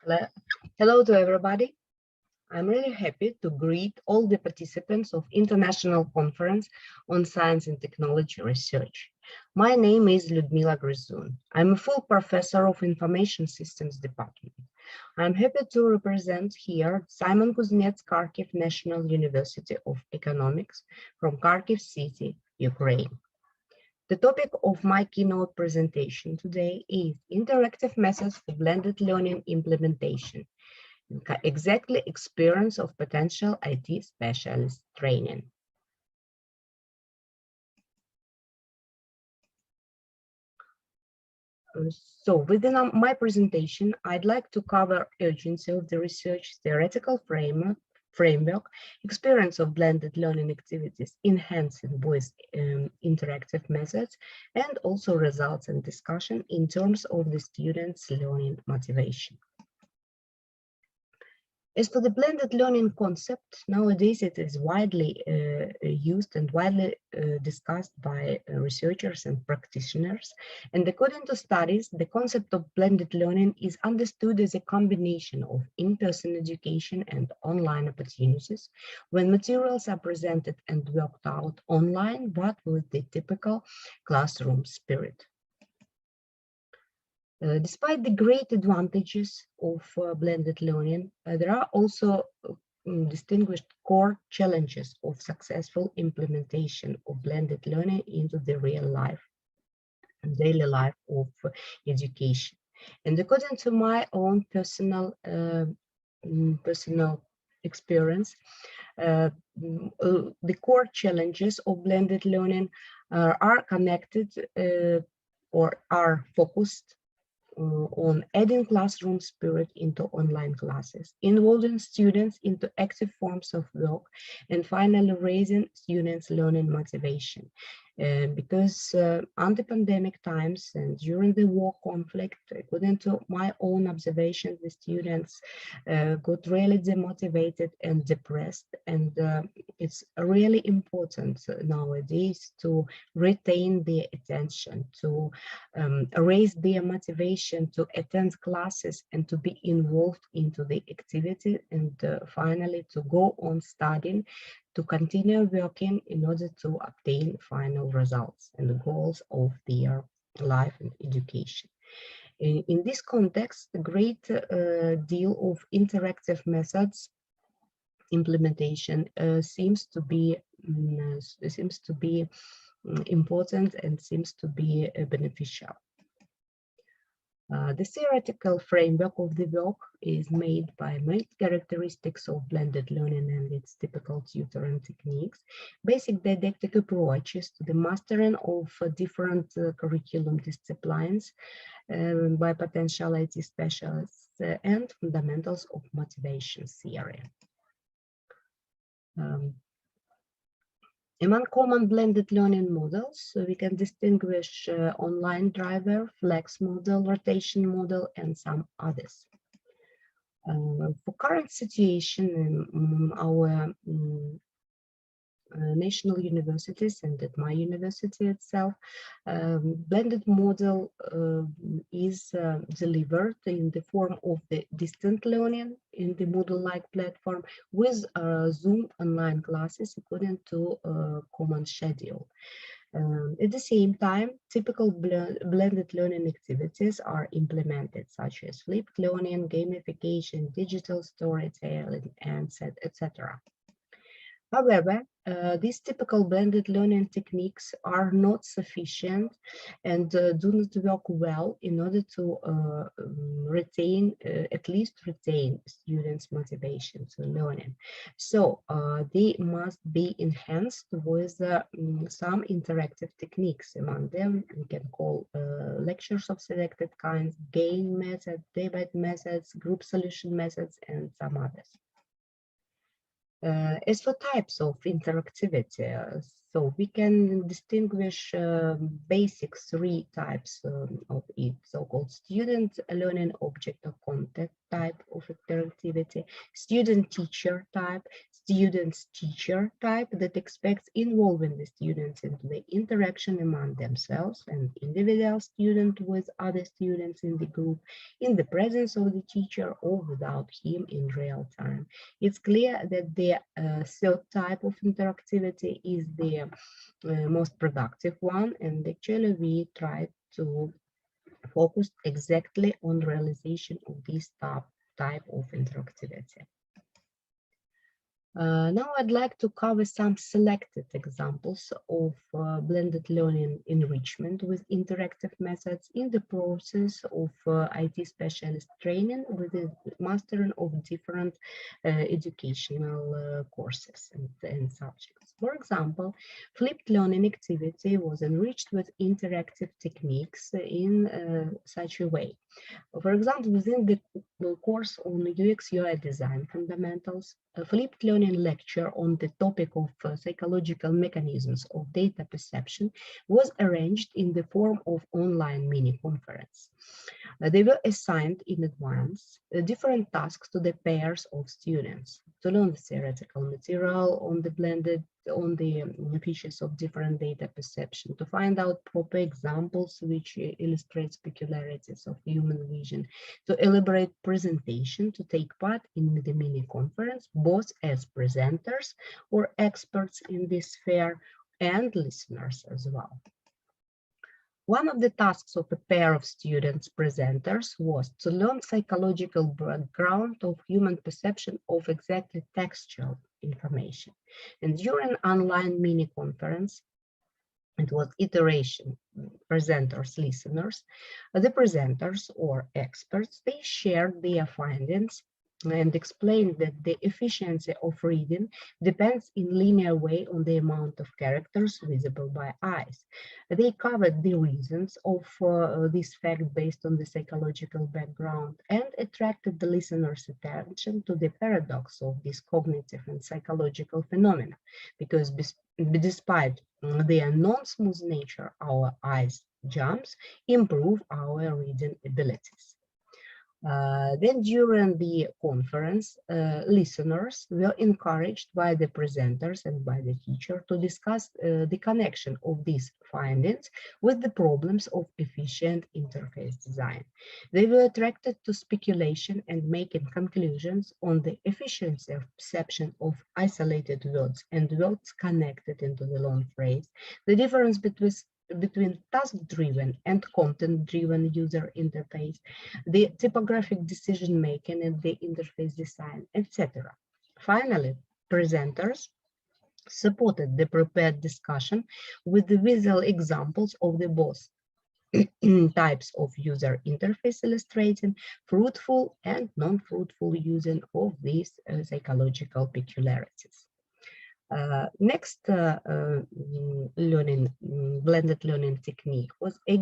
Hello Hello to everybody. I'm really happy to greet all the participants of International Conference on Science and Technology Research. My name is Liudmyla Gryzun. I'm a full professor of Information Systems Department. I'm happy to represent here Simon Kuznets, Kharkiv National University of Economics from Kharkiv City, Ukraine. The topic of my keynote presentation today is interactive methods for blended learning implementation, exactly experience of potential IT specialist training. So within my presentation, I'd like to cover urgency of the research, theoretical framework, experience of blended learning activities, enhancing with interactive methods, and also results and discussion in terms of the students' learning motivation. As for the blended learning concept, nowadays it is widely used and widely discussed by researchers and practitioners. And according to studies, the concept of blended learning is understood as a combination of in-person education and online opportunities, when materials are presented and worked out online, but with the typical classroom spirit. Despite the great advantages of blended learning, there are also distinguished core challenges of successful implementation of blended learning into the real life and daily life of education. And according to my own personal experience, the core challenges of blended learning are connected or are focused on adding classroom spirit into online classes, involving students into active forms of work, and finally raising students' learning motivation. Because under pandemic times and during the war conflict, according to my own observations, the students got really demotivated and depressed, and it's really important nowadays to retain their attention, to raise their motivation to attend classes and to be involved into the activity, and finally to go on studying, to continue working in order to obtain final results and the goals of their life and education. In this context, a great deal of interactive methods implementation seems to be important and seems to be beneficial. The theoretical framework of the work is made by main characteristics of blended learning and its typical tutoring techniques, basic didactic approaches to the mastering of different curriculum disciplines by potential IT specialists, and fundamentals of motivation theory. Among common blended learning models, we can distinguish online driver, flex model, rotation model, and some others. For current situation in our national universities and at my university itself, blended model is delivered in the form of the distant learning in the Moodle-like platform with Zoom online classes according to a common schedule. At the same time, typical blended learning activities are implemented, such as flipped learning, gamification, digital storytelling, and etc. However, these typical blended learning techniques are not sufficient and do not work well in order to at least retain students' motivation to learning. So they must be enhanced with some interactive techniques. Among them, we can call lectures of selected kinds, game method, debate methods, group solution methods, and some others. As for types of interactivity, so we can distinguish basic three types of it, so-called student learning object or content type of interactivity, student-teacher type, students-teacher type that expects involving the students into the interaction among themselves and individual student with other students in the group in the presence of the teacher or without him in real time. It's clear that the third type of interactivity is the most productive one, and actually we try to focus exactly on realization of this type of interactivity. Now I'd like to cover some selected examples of blended learning enrichment with interactive methods in the process of IT specialist training with the mastering of different educational courses and subjects. For example, flipped learning activity was enriched with interactive techniques in such a way. For example, within the course on UX UI design fundamentals, a flipped learning lecture on the topic of psychological mechanisms of data perception was arranged in the form of online mini conference. They were assigned in advance different tasks to the pairs of students to learn the theoretical material on the features of different data perception, to find out proper examples which illustrate peculiarities of human vision, to elaborate presentation, to take part in the mini conference, both as presenters or experts in this sphere and listeners as well. One of the tasks of a pair of students presenters was to learn psychological background of human perception of exactly textual information. And during online mini conference, it was iteration, presenters, listeners, the presenters or experts, they shared their findings and explained that the efficiency of reading depends in linear way on the amount of characters visible by eyes. They covered the reasons of this fact based on the psychological background and attracted the listener's attention to the paradox of this cognitive and psychological phenomena, because despite their non-smooth nature, our eyes jumps improve our reading abilities. Then during the conference, listeners were encouraged by the presenters and by the teacher to discuss the connection of these findings with the problems of efficient interface design. They were attracted to speculation and making conclusions on the efficiency of perception of isolated words and words connected into the long phrase, the difference between task-driven and content-driven user interface, the typographic decision-making and the interface design, etc. Finally, presenters supported the prepared discussion with the visual examples of the both types of user interface illustrating fruitful and non-fruitful using of these psychological peculiarities. Next blended learning technique was a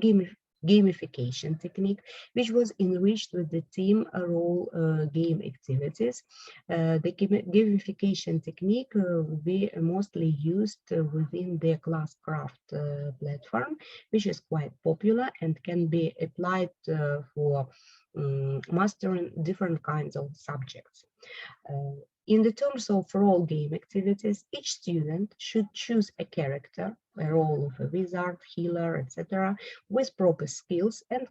gamification technique, which was enriched with the team role game activities. The gamification technique we mostly used within the Classcraft platform, which is quite popular and can be applied for mastering different kinds of subjects. In the terms of role game activities, each student should choose a character, a role of a wizard, healer, etc., with proper skills and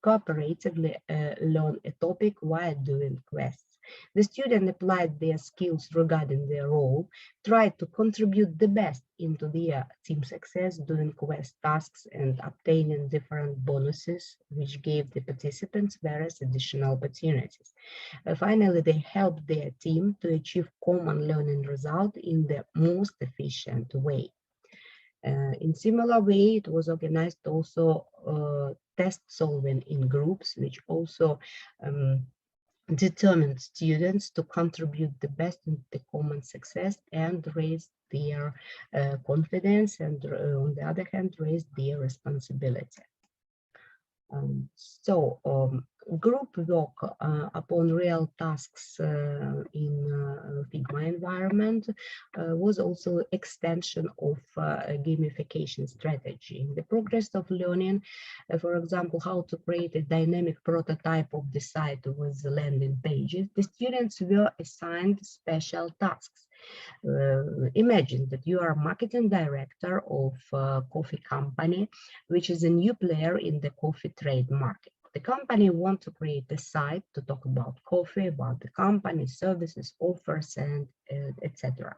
cooperatively learn a topic while doing quests. The student applied their skills regarding their role, tried to contribute the best into their team success, doing quest tasks and obtaining different bonuses, which gave the participants various additional opportunities. Finally, they helped their team to achieve common learning result in the most efficient way. In similar way, it was organized also test solving in groups, which also determined students to contribute the best in the common success and raise their confidence, and on the other hand, raise their responsibility. Group work upon real tasks in Figma environment was also extension of a gamification strategy. In the progress of learning, for example, how to create a dynamic prototype of the site with the landing pages, the students were assigned special tasks Imagine that you are a marketing director of a coffee company, which is a new player in the coffee trade market. The company wants to create a site to talk about coffee, about the company, services, offers, and etc.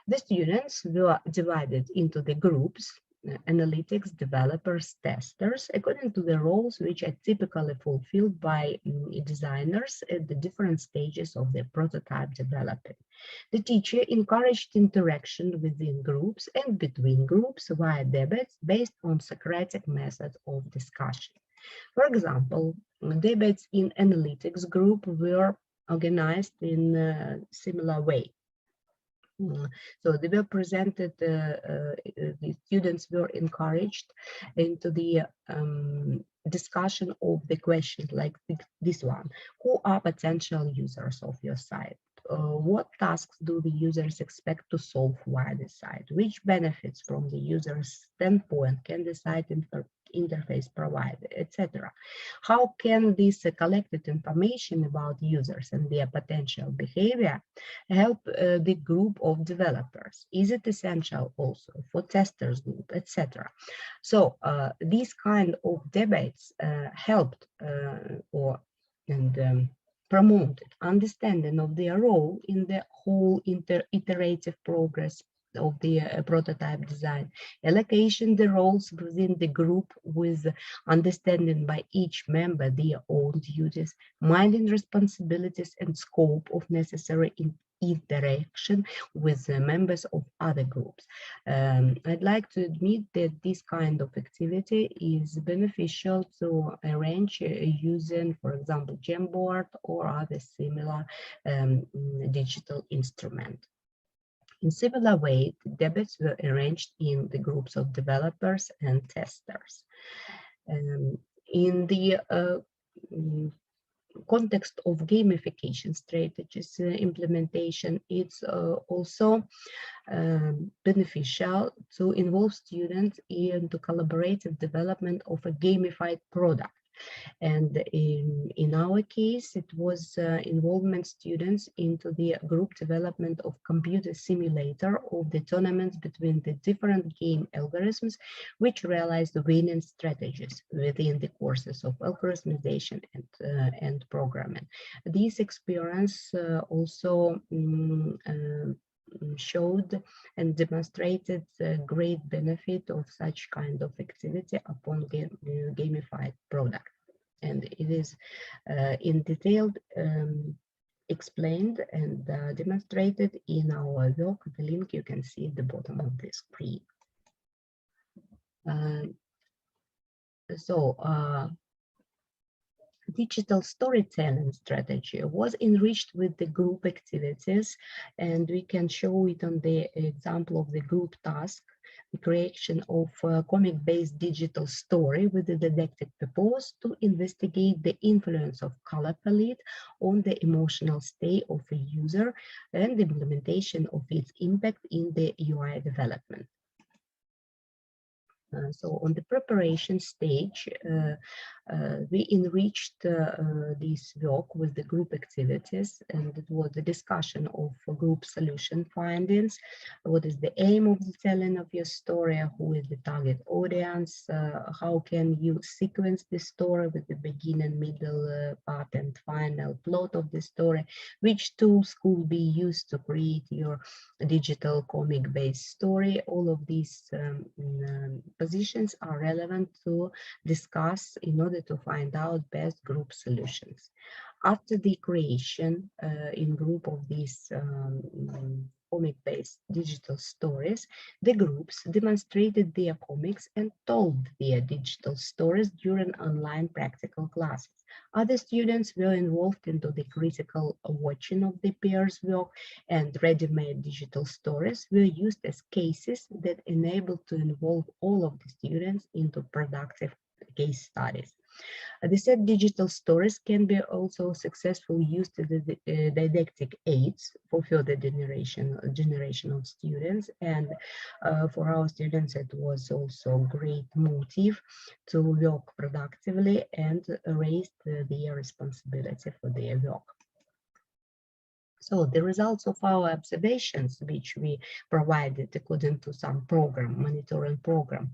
The students were divided into the groups, analytics, developers, testers, according to the roles which are typically fulfilled by designers at the different stages of the prototype development. The teacher encouraged interaction within groups and between groups via debates based on Socratic methods of discussion. For example, debates in analytics group were organized in a similar way. So they were presented, the students were encouraged into the discussion of the questions like this one. Who are potential users of your site? What tasks do the users expect to solve via the site? Which benefits from the user's standpoint can the site interface provide, etc. How can this collected information about users and their potential behavior help the group of developers? Is it essential also for testers group, etc.? So these kind of debates helped promoted understanding of their role in the whole iterative progress of the prototype design, allocation the roles within the group with understanding by each member their own duties, minding responsibilities and scope of necessary interaction with the members of other groups. I'd like to admit that this kind of activity is beneficial to arrange using, for example, Jamboard or other similar digital instrument. In similar way, the debates were arranged in the groups of developers and testers. In the context of gamification strategies implementation, it's also beneficial to involve students in the collaborative development of a gamified product. And in our case, it was involvement students into the group development of computer simulator of the tournaments between the different game algorithms, which realize the winning strategies within the courses of algorithmization and programming. This experience also showed and demonstrated the great benefit of such kind of activity upon gamified product. And it is in detail explained and demonstrated in our work. The link you can see at the bottom of the screen. Digital storytelling strategy was enriched with the group activities, and we can show it on the example of the group task, the creation of a comic-based digital story with the didactic purpose to investigate the influence of color palette on the emotional state of a user and the implementation of its impact in the UI development. So on the preparation stage, we enriched this work with the group activities, and it was the discussion of group solution findings. What is the aim of the telling of your story? Who is the target audience? How can you sequence the story with the beginning, middle part, and final plot of the story? Which tools could be used to create your digital comic-based story? All of these positions are relevant to discuss in order to find out best group solutions. After the creation in group of these comic-based digital stories, the groups demonstrated their comics and told their digital stories during online practical classes. Other students were involved into the critical watching of the peers' work, and ready-made digital stories were used as cases that enabled to involve all of the students into productive case studies. The said digital stories can be also successfully used as didactic aids for further generation of students, and for our students it was also a great motive to work productively and raise their responsibility for their work. So the results of our observations, which we provided according to some monitoring program,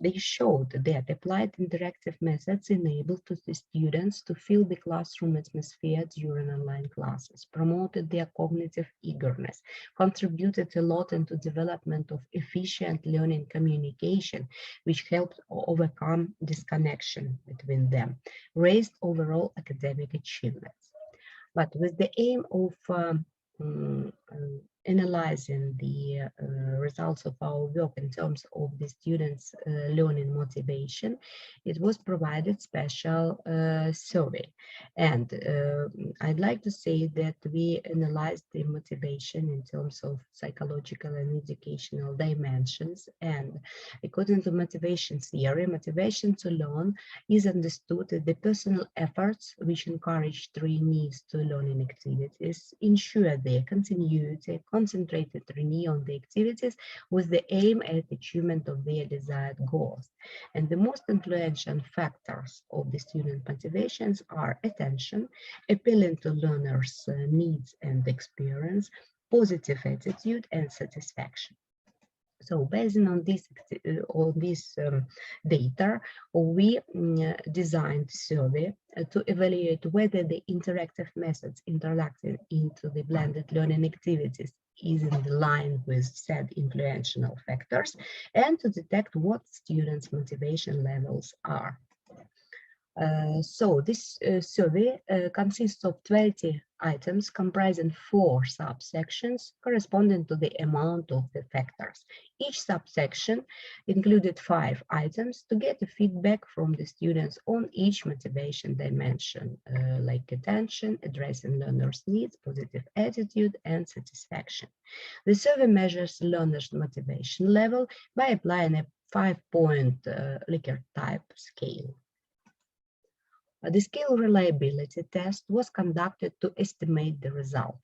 they showed that applied interactive methods enable the students to feel the classroom atmosphere during online classes, promoted their cognitive eagerness, contributed a lot into development of efficient learning communication, which helped overcome disconnection between them, raised overall academic achievements. But with the aim of analyzing the results of our work in terms of the students' learning motivation, it was provided special survey. And I'd like to say that we analyzed the motivation in terms of psychological and educational dimensions. And according to motivation theory, motivation to learn is understood as the personal efforts which encourage trainees to learning activities, ensure their continuity, concentrated renewal on the activities with the aim at achievement of their desired goals. And the most influential factors of the student motivations are attention, appealing to learners' needs and experience, positive attitude, and satisfaction. So based on this data, we designed a survey to evaluate whether the interactive methods introduced into the blended learning activities is in line with said influential factors, and to detect what students' motivation levels are. So this survey consists of 20 items comprising 4 subsections corresponding to the amount of the factors. Each subsection included 5 items to get a feedback from the students on each motivation dimension, like attention, addressing learners' needs, positive attitude, and satisfaction. The survey measures learners' motivation level by applying a 5-point Likert type scale. The scale reliability test was conducted to estimate the result.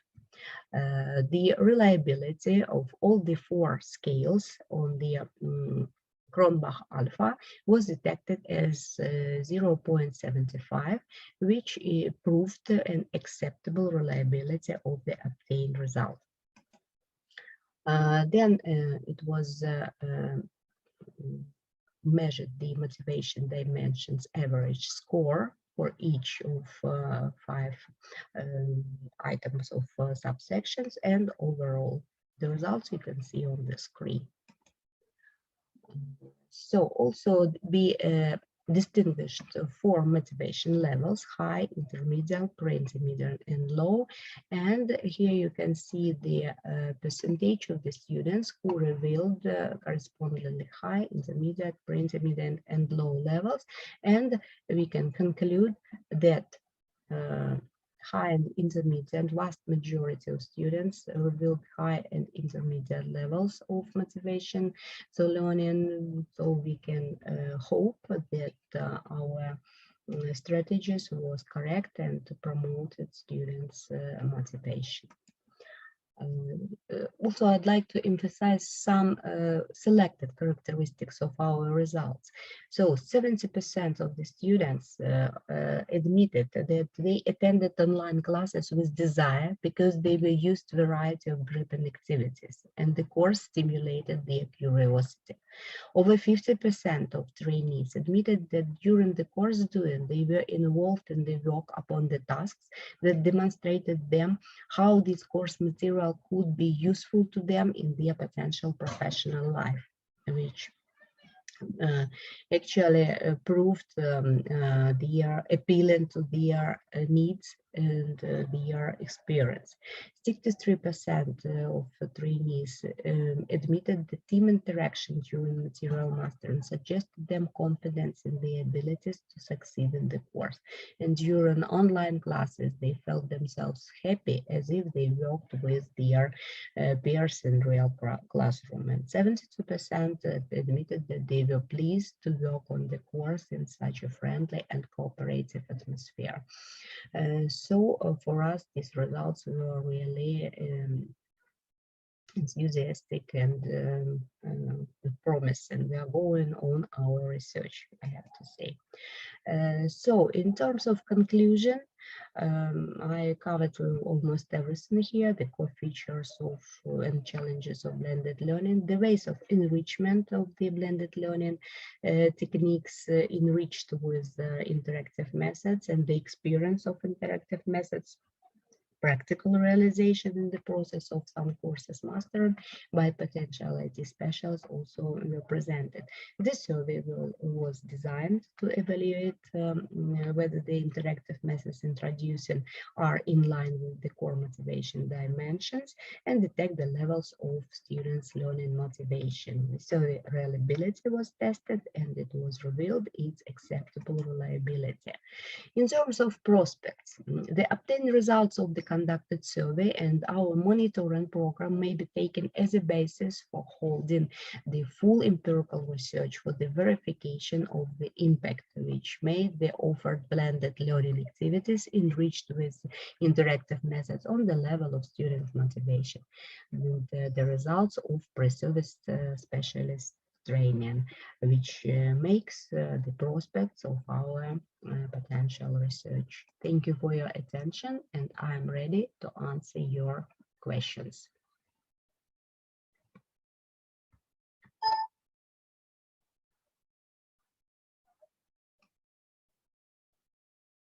The reliability of all the 4 scales on the Cronbach alpha was detected as 0.75, which proved an acceptable reliability of the obtained result. Then it was measured the motivation dimensions average score for each of 5 items of subsections, and overall the results you can see on the screen. So also be distinguished 4 motivation levels: high, intermediate, pre-intermediate, and low. And here you can see the percentage of the students who revealed correspondingly high, intermediate, pre-intermediate, and low levels. And we can conclude that high and intermediate, vast majority of students revealed high and intermediate levels of motivation to learning. So we can hope that our strategies was correct and promoted students' motivation. Also, I'd like to emphasize some selected characteristics of our results. So 70% of the students admitted that they attended online classes with desire because they were used to a variety of gripping activities, and the course stimulated their curiosity. Over 50% of trainees admitted that during the course doing, they were involved in the work upon the tasks that demonstrated them how this course material could be useful to them in their potential professional life, which actually proved their appealing to their needs and their experience. 63% of trainees admitted that team interaction during material mastering suggested them confidence in their abilities to succeed in the course. And during online classes, they felt themselves happy as if they worked with their peers in real classroom. And 72% admitted that they were pleased to work on the course in such a friendly and cooperative atmosphere. So for us, these results were really enthusiastic and promising. We are going on our research, I have to say. So in terms of conclusion, I covered almost everything here, the core features of and challenges of blended learning, the ways of enrichment of the blended learning techniques enriched with interactive methods and the experience of interactive methods, practical realization in the process of some courses mastered by potential IT specialists also represented. This survey was designed to evaluate whether the interactive methods introducing are in line with the core motivation dimensions and detect the levels of students' learning motivation. So the reliability was tested and it was revealed its acceptable reliability. In terms of prospects, the obtained results of the conducted survey and our monitoring program may be taken as a basis for holding the full empirical research for the verification of the impact which made the offered blended learning activities enriched with interactive methods on the level of student motivation. And, the results of pre-service specialist training, which makes the prospects of our potential research. Thank you for your attention, and I'm ready to answer your questions.